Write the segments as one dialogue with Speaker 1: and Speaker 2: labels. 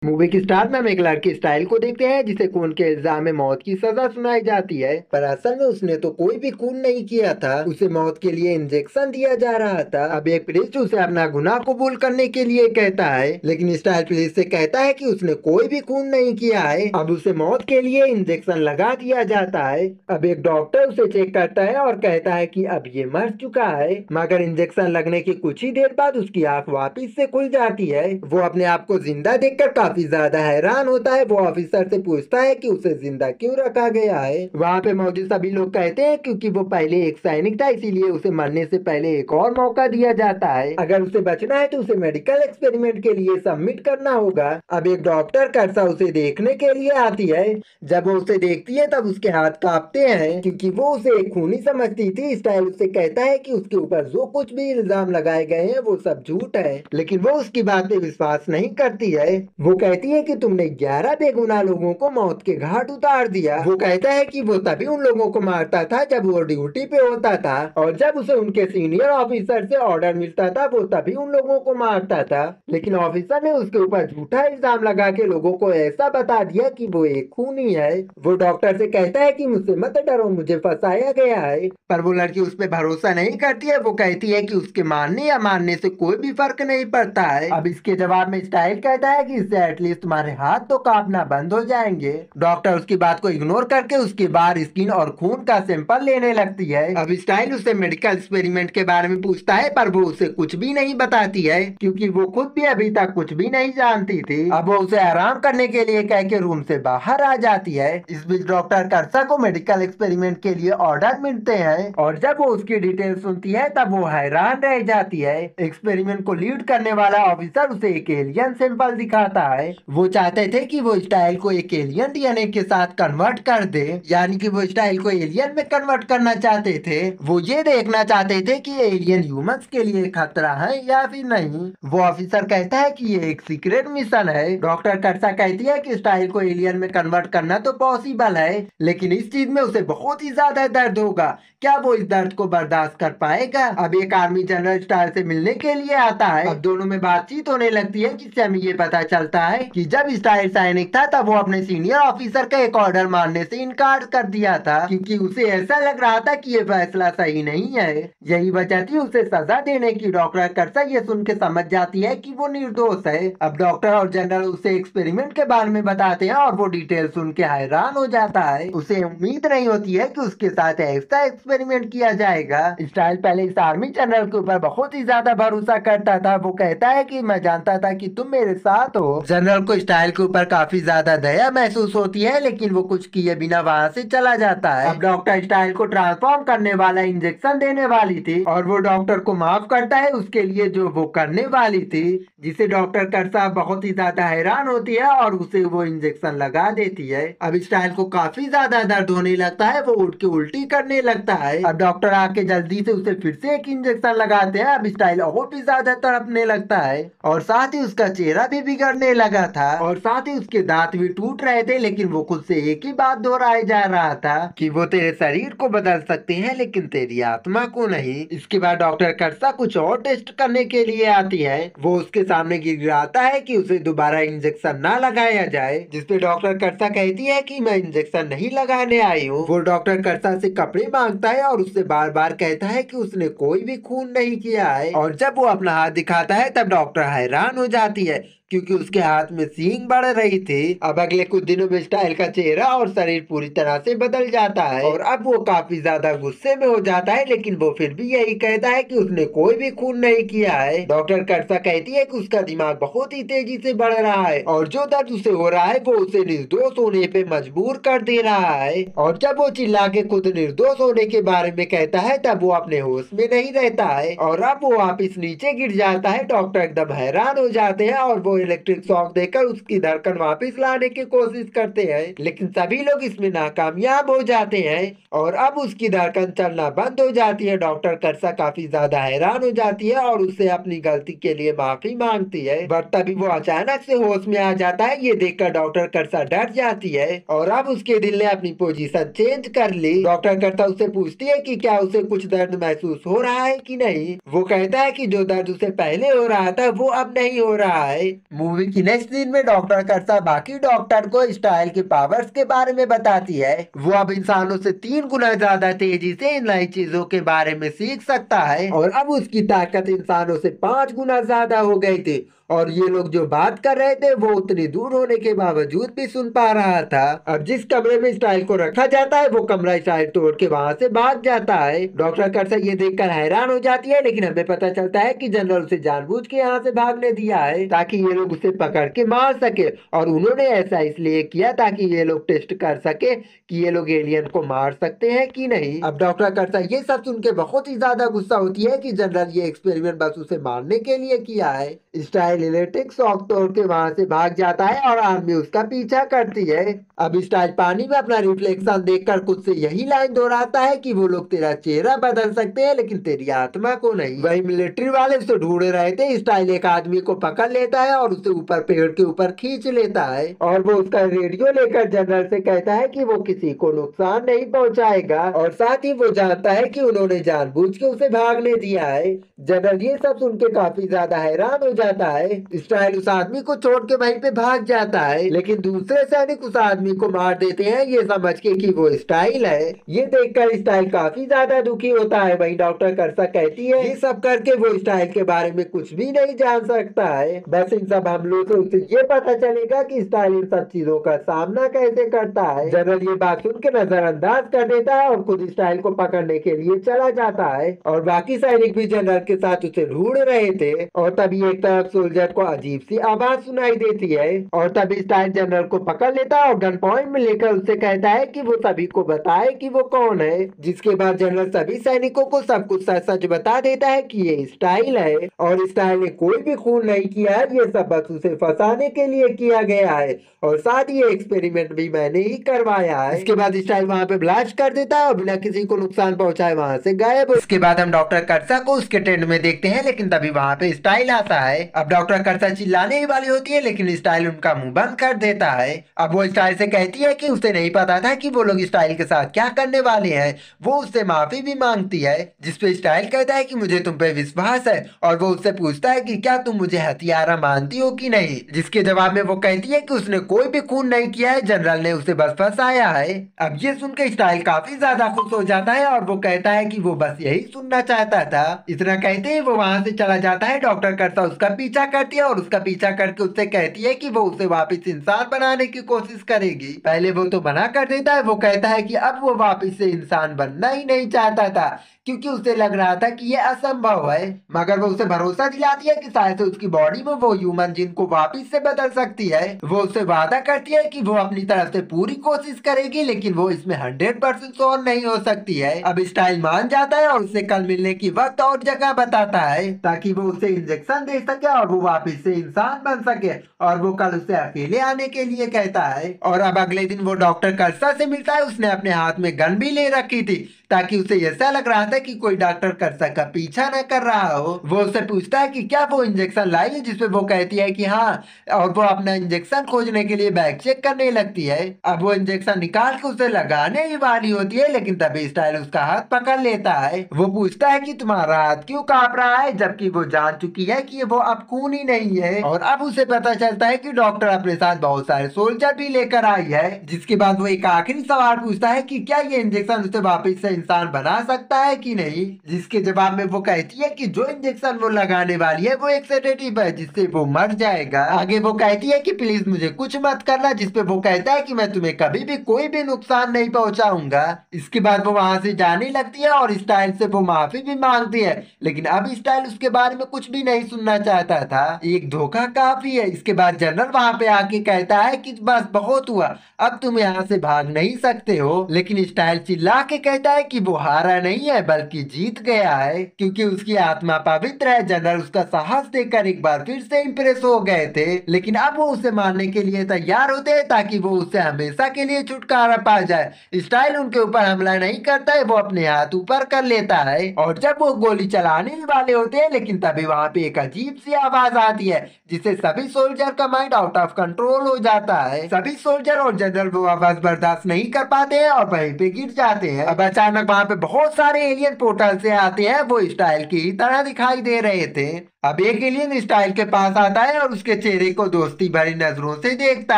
Speaker 1: Movie की start में हम एक लड़की स्टाइल को देखते हैं जिसे खून के इल्जाम में मौत की सजा सुनाई जाती है, पर असल में उसने तो कोई भी खून नहीं किया था। उसे मौत के लिए इंजेक्शन दिया जा रहा था। अब एक पुलिस उसे अपना गुनाह कबूल करने के लिए कहता है, लेकिन स्टाइल पुलिस से कहता है कि उसने कोई भी खून नहीं किया है। अब उसे मौत के लिए इंजेक्शन लगा दिया जाता है। अब एक डॉक्टर उसे चेक करता है और कहता है कि अब ये मर चुका है, मगर इंजेक्शन लगने की कुछ ही देर बाद उसकी आंख वापिस से खुल जाती है। वो अपने आप को जिंदा देखकर काफी ज्यादा हैरान होता है। वो ऑफिसर से पूछता है कि उसे जिंदा क्यों रखा गया है। वहाँ पे मौजूद सभी लोग कहते हैं क्योंकि वो पहले एक सैनिक था, इसीलिए उसे मरने से पहले एक और मौका दिया जाता है। अगर उसे बचना है तो उसे मेडिकल एक्सपेरिमेंट के लिए सबमिट करना होगा। अब एक डॉक्टर कर्सा उसे देखने के लिए आती है। जब वो उसे देखती है तब उसके हाथ कांपते हैं क्योंकि वो उसे एक खूनी समझती थी। स्टाइल उसे कहता है कि उसके ऊपर जो कुछ भी इल्जाम लगाए गए हैं वो सब झूठ है, लेकिन वो उसकी बात पे विश्वास नहीं करती है। वो कहती है कि तुमने 11 बेगुनाह लोगों को मौत के घाट उतार दिया। वो कहता है कि वो तभी उन लोगों को मारता था जब वो ड्यूटी पे होता था, और जब उसे उनके सीनियर ऑफिसर से ऑर्डर मिलता था वो तभी उन लोगों को मारता था। लेकिन ऑफिसर ने उसके ऊपर झूठा इल्जाम लगा के लोगों को ऐसा बता दिया कि वो एक खूनी है। वो डॉक्टर से कहता है कि मुझसे मत डरो, मुझे फंसाया गया है, पर वो लड़की उस पर भरोसा नहीं करती है। वो कहती है कि उसके मारने या मारने से कोई भी फर्क नहीं पड़ता है। अब इसके जवाब में स्टाइल कहता है कि इससे एटलीस्ट तुम्हारे हाथ तो कांपना बंद हो जाएंगे। डॉक्टर उसकी बात को इग्नोर करके उसके बाहर स्किन और खून का सैंपल लेने लगती है। अब स्टाइल उससे मेडिकल एक्सपेरिमेंट के बारे में पूछता है, पर वो उसे कुछ भी नहीं बताती है क्योंकि वो खुद भी अभी तक कुछ भी नहीं जानती थी। अब वो उसे आराम करने के लिए कह के रूम से बाहर आ जाती है। इस बीच डॉक्टर कर्सा को मेडिकल एक्सपेरिमेंट के लिए ऑर्डर मिलते हैं, और जब वो उसकी डिटेल सुनती है तब वो हैरान रह जाती है। एक्सपेरिमेंट को लीड करने वाला ऑफिसर उसे एक एलियन सैंपल दिखाता है। वो चाहते थे कि वो स्टाइल को एक एलियन डीएनए के साथ कन्वर्ट कर दे, यानी कि वो स्टाइल को एलियन में कन्वर्ट करना चाहते थे। वो ये देखना चाहते थे कि एलियन ह्यूमंस के लिए खतरा है या फिर नहीं। वो ऑफिसर कहता है कि ये एक सीक्रेट मिशन है। डॉक्टर कर्सा कहती है कि स्टाइल को एलियन में कन्वर्ट करना तो पॉसिबल है, लेकिन इस चीज में उसे बहुत ही ज्यादा दर्द होगा। क्या वो इस दर्द को बर्दाश्त कर पाएगा? अब एक आर्मी जनरल स्टाइल से मिलने के लिए आता है। अब दोनों में बातचीत होने लगती है जिससे हमें ये पता चलता है कि जब स्टाइल सैनिक था तब वो अपने सीनियर ऑफिसर का एक ऑर्डर मानने से इनकार कर दिया था क्योंकि उसे ऐसा लग रहा था कि ये फैसला सही नहीं है। यही वजह थी उसे सजा देने की। डॉक्टर कर्सा ये सुन के समझ जाती है कि वो निर्दोष है। अब डॉक्टर और जनरल उसे एक्सपेरिमेंट के बारे में बताते हैं और वो डिटेल सुन के हैरान हो जाता है। उसे उम्मीद नहीं होती है कि उसके साथ ऐसा एक्सपेरिमेंट किया जाएगा। स्टाइल पहले इस आर्मी जनरल के ऊपर बहुत ही ज्यादा भरोसा करता था। वो कहता है कि मैं जानता था कि तुम मेरे साथ हो। जनरल को स्टाइल के ऊपर काफी ज्यादा दया महसूस होती है, लेकिन वो कुछ किए बिना वहां से चला जाता है। अब डॉक्टर स्टाइल को ट्रांसफॉर्म करने वाला इंजेक्शन देने वाली थी और वो डॉक्टर को माफ करता है उसके लिए जो वो करने वाली थी, जिसे डॉक्टर कर्सा बहुत ही ज्यादा हैरान होती है और उसे वो इंजेक्शन लगा देती है। अब स्टाइल को काफी ज्यादा दर्द होने लगता है। वो उठ के उल्टी करने लगता है। अब डॉक्टर आके जल्दी से उसे फिर से एक इंजेक्शन लगाते हैं। अब स्टाइल और भी ज्यादा तड़पने लगता है और साथ ही उसका चेहरा भी बिगड़ने लगा था और साथ ही उसके दांत भी टूट रहे थे, लेकिन वो खुद से एक ही बात दोहराए जा रहा था कि वो तेरे शरीर को बदल सकते हैं लेकिन तेरी आत्मा को नहीं। इसके बाद डॉक्टर कर्सा कुछ और टेस्ट करने के लिए आती है। वो उसके सामने गिड़गिड़ाता है कि उसे दोबारा इंजेक्शन ना लगाया जाए, जिसपे डॉक्टर कर्सा कहती है कि मैं इंजेक्शन नहीं लगाने आई हूँ। वो डॉक्टर कर्सा से कपड़े मांगता है और उससे बार बार कहता है कि उसने कोई भी खून नहीं किया है, और जब वो अपना हाथ दिखाता है तब डॉक्टर हैरान हो जाती है क्योंकि उसके हाथ में सींग बढ़ रही थी। अब अगले कुछ दिनों में स्टाइल का चेहरा और शरीर पूरी तरह से बदल जाता है और अब वो काफी ज्यादा गुस्से में हो जाता है, लेकिन वो फिर भी यही कहता है कि उसने कोई भी खून नहीं किया है। डॉक्टर कर्सा कहती है कि उसका दिमाग बहुत ही तेजी से बढ़ रहा है और जो दर्द उसे हो रहा है वो उसे निर्दोष होने पे मजबूर कर दे रहा है। और जब वो चिल्ला के खुद निर्दोष होने के बारे में कहता है तब वो अपने होश में नहीं रहता है और अब वो वापिस नीचे गिर जाता है। डॉक्टर एकदम हैरान हो जाते हैं और वो इलेक्ट्रिक शॉक देकर उसकी धड़कन वापस लाने की कोशिश करते हैं, लेकिन सभी लोग इसमें नाकामयाब हो जाते हैं और अब उसकी धड़कन चलना बंद हो जाती है। डॉक्टर कर्सा काफी ज्यादा हैरान हो जाती है और उससे अपनी गलती के लिए माफी मांगती है, बट तभी वो अचानक से होश में आ जाता है। ये देखकर डॉक्टर कर्सा डर जाती है और अब उसके दिल ने अपनी पोजीशन चेंज कर ली। डॉक्टर कर्सा उससे पूछती है कि क्या उसे कुछ दर्द महसूस हो रहा है कि नहीं। वो कहता है कि जो दर्द उसे पहले हो रहा था वो अब नहीं हो रहा है। मूवी की नेक्स्ट सीन में डॉक्टर कर्सा बाकी डॉक्टर को स्टाइल के पावर्स के बारे में बताती है। वो अब इंसानों से 3 गुना ज्यादा तेजी से इन नई चीजों के बारे में सीख सकता है और अब उसकी ताकत इंसानों से 5 गुना ज्यादा हो गई थी और ये लोग जो बात कर रहे थे वो उतनी दूर होने के बावजूद भी सुन पा रहा था। अब जिस कमरे में स्टाइल को रखा जाता है वो कमरा स्टाइल तोड़ के वहां से भाग जाता है। डॉक्टर कर्सा ये देखकर हैरान हो जाती है, लेकिन हमें पता चलता है कि जनरल उसे जानबूझ के यहाँ से भागने दिया है ताकि ये लोग उसे पकड़ के मार सके और उन्होंने ऐसा इसलिए किया ताकि ये लोग टेस्ट कर सके कि ये लोग एलियन को मार सकते हैं कि नहीं। अब डॉक्टर कर्सा ये सब सुन के बहुत ही ज्यादा गुस्सा होती है कि जनरल ये एक्सपेरिमेंट बस उसे मारने के लिए किया है। स्टाइल इलेक्ट्रिक शॉक तोड़ के वहां से भाग जाता है और आर्मी उसका पीछा करती है। अब स्टाइल पानी में अपना रिफ्लेक्शन देखकर खुद से यही लाइन दोहराता है कि वो लोग तेरा चेहरा बदल सकते हैं लेकिन तेरी आत्मा को नहीं। वही मिलिट्री वाले उसे ढूंढ रहे थे। स्टाइल एक आदमी को पकड़ लेता है और उसे ऊपर पेड़ के ऊपर खींच लेता है और वो उसका रेडियो लेकर जनरल से कहता है कि वो किसी को नुकसान नहीं पहुंचाएगा और साथ ही वो जानता है कि उन्होंने जानबूझ के उसे भागने दिया है। जनरल ये सब सुन के काफी ज्यादा हैरान हो जाता है। स्टाइल उस आदमी को छोड़ के वहीं पे भाग जाता है, लेकिन दूसरे सैनिक उस आदमी को मार देते हैं ये समझ के कि वो स्टाइल है। ये देखकर स्टाइल काफी ज्यादा दुखी होता है। वहीं डॉक्टर कर्सा कहती है ये सब करके वो स्टाइल के बारे में कुछ भी नहीं जान सकता है, बस इन सब हमलों से उसे ये पता चलेगा कि स्टाइल इन सब चीजों का सामना कैसे करता है। जनरल ये बात सुन के नजरअंदाज कर देता है और खुद स्टाइल को पकड़ने के लिए चला जाता है और बाकी सैनिक भी जनरल के साथ उसे ढूंढ रहे थे और तभी एक तरफ सोल्जर को अजीब सी आवाज सुनाई देती है और तभी स्टाइल जनरल को पकड़ लेता है और गन पॉइंट में लेकर उससे कहता है कि वो सभी को बताए कि वो कौन है। जिसके बाद जनरल सभी सैनिकों को सब कुछ सच सच बता देता है कि ये स्टाइल है और स्टाइल ने कोई भी खून नहीं किया है, ये सब बस उसे फंसाने के लिए किया गया है और साथ ही ये एक्सपेरिमेंट भी मैंने ही करवाया है। इसके बाद स्टाइल वहाँ पे ब्लास्ट कर देता है और बिना किसी को नुकसान पहुंचाए वहाँ से गायब। इसके बाद हम डॉक्टर कर्सा को उसके टेंट में देखते हैं, लेकिन तभी वहाँ पे स्टाइल आता है। अब डॉक्टर कर्सा चिल्लाने ही वाली होती है, लेकिन स्टाइल उनका मुंह बंद कर देता है। अब वो स्टाइल से कहती है कि उसे नहीं पता था कि वो लोग स्टाइल के साथ क्या करने वाले हैं। वो उससे माफी भी मांगती है, जिसपे स्टाइल कहता है कि मुझे तुम पे विश्वास है और वो उससे पूछता है कि क्या तुम मुझे हथियारा मानती हो कि नहीं, जिसके जवाब में वो कहती है कि उसने कोई भी खून नहीं किया है, जनरल ने उसे बस फंसाया है। अब ये सुनकर स्टाइल काफी ज्यादा खुश हो जाता है और वो कहता है कि वो बस यही सुनना चाहता था। इतना कहते ही वो वहां से चला जाता है। डॉक्टर कर्सा उसका पीछा करती है और उसका पीछा करके उससे कहती है कि वो उसे वापस इंसान बनाने की कोशिश करेगी। पहले वो तो मना कर देता है। वो कहता है कि अब वो वापस से इंसान बनना ही नहीं चाहता था क्योंकि उसे लग रहा था कि ये असंभव है, मगर वो उसे भरोसा दिलाती है कि शायद से उसकी बॉडी में वो ह्यूमन जिन को वापस से बदल सकती है। वो उससे वादा करती है कि वो अपनी तरफ से पूरी कोशिश करेगी, लेकिन वो इसमें 100% श्योर नहीं हो सकती है। अब स्टाइल मान जाता है और उससे कल मिलने की वक्त और जगह बताता है ताकि वो उसे इंजेक्शन दे सके और वो वापस से इंसान बन सके और वो कल उसे अकेले आने के लिए कहता है। और अब अगले दिन वो डॉक्टर कर्सा से मिलता है। उसने अपने हाथ में गन भी ले रखी थी ताकि उसे ऐसा लग रहा था कि कोई डॉक्टर कर्सा का पीछा न कर रहा हो। वो उससे पूछता है कि क्या वो इंजेक्शन लाई है, जिसपे वो कहती है कि हाँ, और वो अपना इंजेक्शन खोजने के लिए बैग चेक करने लगती है। अब वो इंजेक्शन निकाल के उसे लगाने ही वाली होती है, लेकिन तभी स्टाइल उसका हाथ पकड़ लेता है। वो पूछता है कि तुम्हारा हाथ क्यों कांप रहा है, जबकि वो जान चुकी है कि वो अब खून ही नहीं है। और अब उसे पता चलता है कि डॉक्टर अपने साथ बहुत सारे सोल्जर भी लेकर आई है। जिसके बाद वो एक आखिरी सवाल पूछता है कि क्या ये इंजेक्शन उसे वापस से इंसान बना सकता है कि नहीं, जिसके जवाब में वो कहती है कि जो इंजेक्शन वो लगाने वाली है वो एक सेडेटिव है जिससे वो मर जाएगा। आगे वो कहती है कि प्लीज मुझे कुछ मत करना, जिसपे वो कहता है कि मैं तुम्हें कभी भी कोई भी नुकसान नहीं पहुंचाऊंगा। इसके बाद वो वहां से जाने लगती है और स्टाइल से वो माफी भी मांगती है, लेकिन अब स्टाइल उसके बारे में कुछ भी नहीं सुनना चाहता था। एक धोखा काफी है। इसके बाद जनरल वहां पे आके कहता है कि बस बहुत हुआ, अब तुम यहाँ से भाग नहीं सकते हो। लेकिन स्टाइल चिल्ला के कहता है कि वो हारा नहीं है बल्कि जीत गया है, क्योंकि उसकी आत्मा पवित्र है। जनरल उसका साहस देखकर एक बार फिर से इंप्रेस हो गए थे, लेकिन अब वो उसे मारने के लिए तैयार होते हैं ताकि वो उससे हमेशा के लिए छुटकारा पा जाए। स्टाइल उनके ऊपर हमला नहीं करता है, वो अपने हाथ ऊपर कर लेता है और जब वो गोली चलाने ही वाले होते हैं, लेकिन तभी वहां पे एक अजीब सी आवाज आती है जिससे सभी सोल्जर का माइंड आउट ऑफ कंट्रोल हो जाता है। सभी सोल्जर और जनरल वो आवाज बर्दाश्त नहीं कर पाते हैं और वहीं पे गिर जाते हैं। अब अचानक वहां पे बहुत सारे एलियन पोर्टल से आते हैं वो स्टाइल की तरह दिखाई दे रहे थे। अब एक एलियन स्टाइल के पास आता है और उसके चेहरे को दोस्ती भरी नजरों से देखता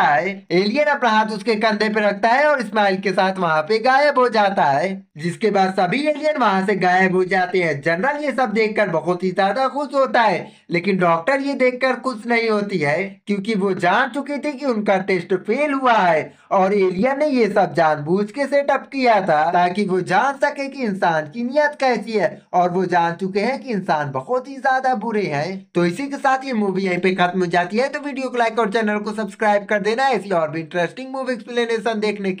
Speaker 1: है। एलियन अपना हाथ उसके कंधे पे रखता है और स्माइल के साथ वहां पे गायब हो जाता है, जिसके बाद सभी एलियन वहां से गायब हो जाते हैं। जनरल ये सब देखकर बहुत ही ज्यादा खुश होता है, लेकिन डॉक्टर ये देखकर खुश नहीं होती है, क्योंकि वो जान चुकी थी कि उनका टेस्ट फेल हुआ है और एलियन ने ये सब जानबूझ के सेटअप किया था ताकि वो जान सके कि इंसान की नियत कैसी है, और वो जान चुके हैं कि इंसान बहुत ही ज्यादा बुरे हैं। तो इसी के साथ ये मूवी यहीं पे खत्म हो जाती है। तो वीडियो को लाइक और चैनल को सब्सक्राइब कर देना ऐसी और भी इंटरेस्टिंग मूवी एक्सप्लेनेशन देखने के